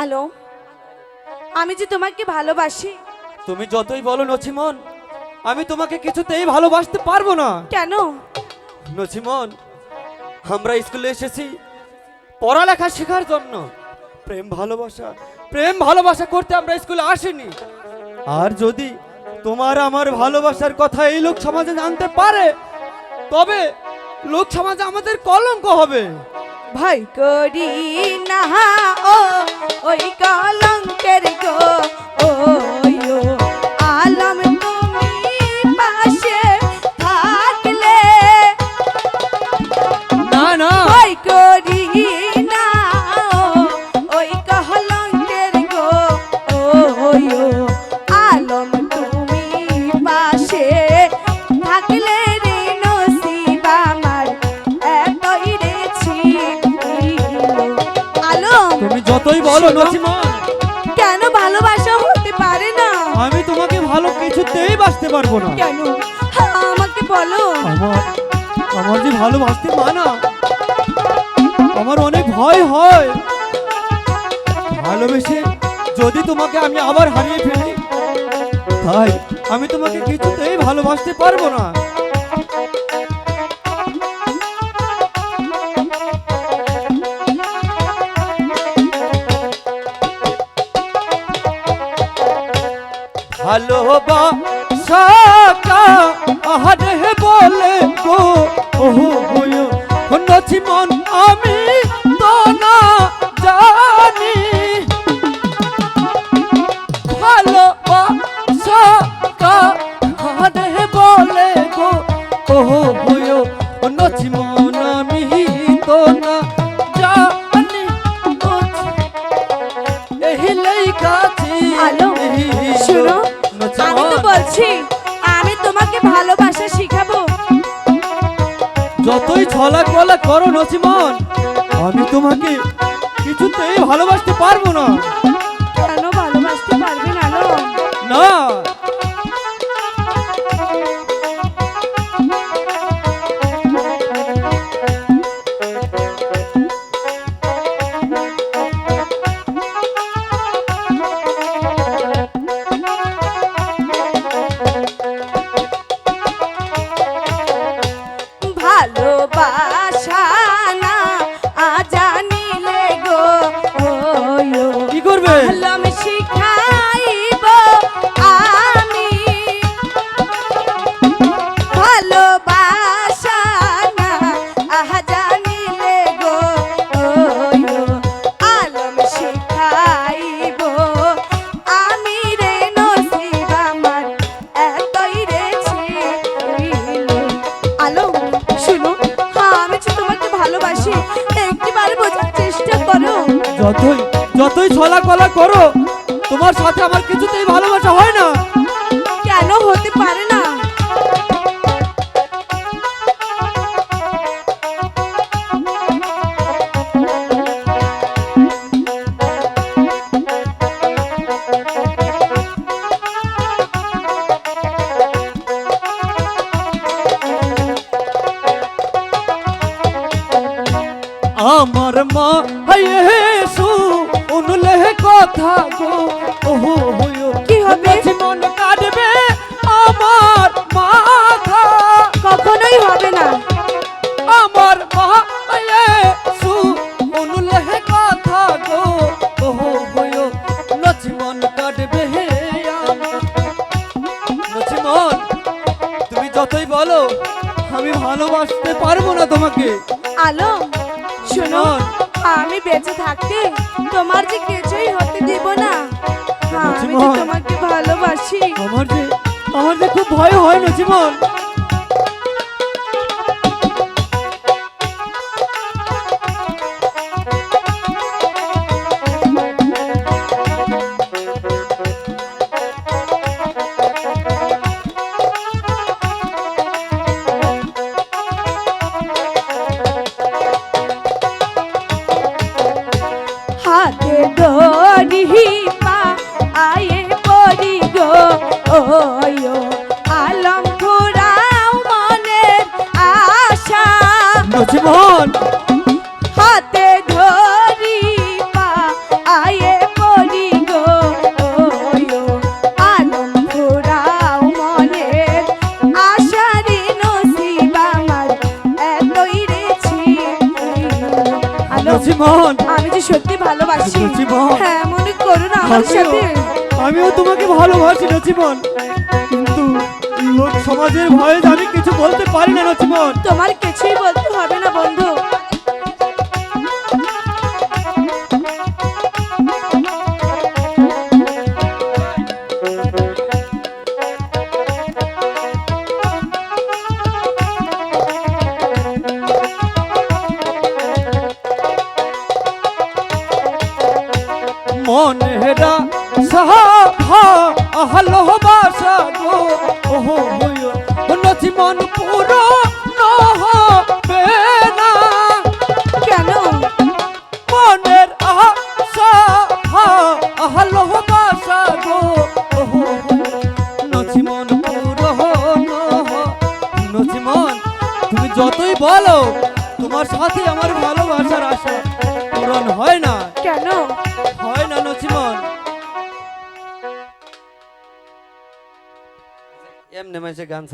আলো, আমি যে তোমাকে ভালোবাসি। তুমি যতই বলো নছিমন, আমি তোমাকে কিছুতেই ভালোবাসতে পারবো না। কেন? নছিমন, আমরা স্কুলে এসেছি পড়ালেখা শেখার জন্য। প্রেম ভালোবাসা করতে আমরা স্কুলে আসিনি। আর যদি তোমার আমার ভালোবাসার কথা এই লোক সমাজে জানতে পারে, তবে লোক সমাজে আমাদের কলঙ্ক হবে। ভয় করি না ও ওই কলঙ্কের গো, ওই ও আলম তুমি পাশে থাকলে। না না, ভয় করি না ও ওই কলঙ্কের গো, ওই ও আলম তুমি পাশে থাকলে রে নসিব আমার এতই রে ছিল। আলম, তুমি যতই বলো নছিমন, কেন ভালোবাসা হতে পারে না? আমি তোমাকে ভালো কিছুতেই বাসতে পারবো না। কেন আমাকে বলো। আমার যে ভালোবাসতে মানা, আমার অনেক ভয় হয়। ভালোবেসে যদি তোমাকে আমি আবার হারিয়ে ফেলি, তাই আমি তোমাকে কিছুতেই ভালোবাসতে পারবো না। ভালোবাসা আহারে বলে গো, ওহো হইও নছিমন আমি তো না জানি। ভালোবাসা আহারে বলে গো, ওহো হইও নছিমন আমি তো না জানি। এহিলেই কাছে আলো, শোনো, আমি তো বলছি আমি তোমাকে ভালোবাসা শিখাবো। যতই ছলা কলা করো নছিমন, আমি তোমাকে কিছুতেই ভালোবাসতে পারবো না। কেন ভালোবাসতে পারবে না? আলো, না, ভালোবাসা না জানিলে গো, ওই ও কি করবে? আলম শিখাইব আমি। ভালোবাসা না জানিলে গো, ওই ও আলম শিখাইব আমি রে নসিব আমার এতই রে ছিল। আলো, শুনো, আমি যে তোমাকে ভালোবাসি, একটিবার বোঝার চেষ্টা করো। যতই ছলা কলা করো, তোমার সাথে আমার কিছুতেই ভালোবাসা হয় না। কেন হতে পারে না? আমার মা হাইয়েসু উনলে কথা গো, ওহো হইও কি হবে? নছিমন কাটবে আমার মাথা। কখনোই হবে না। আমার মা হাইয়েসু উনলে কথা গো, ওহো হইও নছিমন কাটবে আমার। নছিমন, তুমি যতই বলো আমি ভালোবাসতে পারবো না তোমাকে। আলো, শোনো, আমি বেঁচে থাকতে তোমার যে কিছুই হতে দিব না। আমি যে তোমাকে ভালোবাসি। আমার যে খুব ভয় হয় নছিমন। হাতে ধরি পা আয়ে পড়ি গো, ওই ও আলম ঘুরাও মনের আশা। নছিমন, হাতে ধরি পা আয়ে ভালোবাসি জীবন। হ্যাঁ মনে করো না আমার সাথে আমিও তোমাকে ভালোবাসি নচিমন, কিন্তু লোক সমাজের ভয়ে আমি কিছু বলতে পারি না নচিমন। তোমার কিছুই বলতে হবে না বন্ধু। মনেরা সাহা আহলো বাসা গো ওহো হইও নচিমন পুরো নহবে না। কেন মনের আশা আহলো বাসা গো ওহো নচিমন পুরো নচিমন, তুমি যতই বলো তোমার সাথে আমার ভালোবাসার আশা পূরণ হয় না, কেন হয় না নচিমন। এমনি মাসে গান